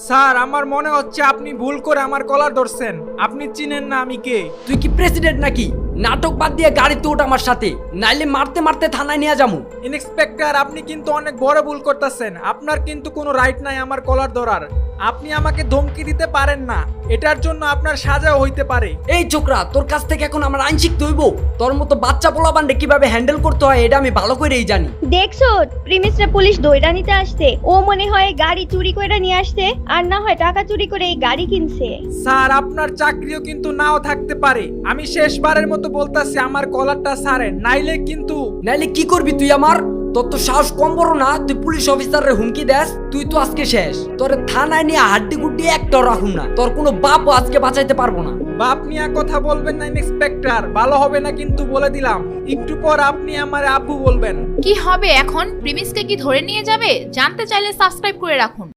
Sir আমার মনে হচ্ছে আপনি ভুল করে আমার কলার ধরছেন। আপনি চিনেন না আমি কে। তুই কি প্রেসিডেন্ট নাকি? নাটক বাদ দিয়ে গাড়িতে ওঠ আমার সাথে, নাইলে মারতে মারতে থানায় নিয়ে যাবো। ইন্সপেক্টর আপনি কিন্তু অনেক বড় ভুল করতেছেন। আপনার কিন্তু কোনো রাইট নাই আমার কলার ধরার। আপনি আমাকে ধমকি দিতে পারেন না, এটার জন্য আপনার সাজাও হইতে পারে। এই ছোকরা, তোর কাছ থেকে এখন আমার আইন শিখতে হইব। তোর মতো বাচ্চা পোলাপানরে কিভাবে হ্যান্ডেল করতে হয় এটা আমি ভালো করেই জানি। দেখছো প্রিমিসরে পুলিশ দইরা নিতে আসছে। ও মনে হয় গাড়ি চুরি করে নিয়ে আসছে, আর না হয় টাকা চুরি করে এই গাড়ি কিনছে। স্যার আপনার চাকরিও কিন্তু নাও থাকতে পারে। আমি শেষবারের মতো বলতাছি আমার কলারটা ছাড়েন, নাইলে কিন্তু। নাইলে কি করবি তুই আমার? তোর তো সাহস কম বড় না, তুই পুলিশ অফিসারের হুমকি দেস। তুই তো আজকে শেষ, তোর থানায় নিয়ে হাড্ডি গুড্ডি একটাও রাখুন না। তোর কোনো বাপও আজকে বাঁচাইতে পারবো না। বাপ নিয়ে কথা বলবেন না ইন্সপেক্টর, ভালো হবে না কিন্তু বলে দিলাম। একটু পর আপনি আমার আব্বু বলবেন। কি হবে এখন? প্রিমিসকে কি ধরে নিয়ে যাবে? জানতে চাইলে সাবস্ক্রাইব করে রাখুন।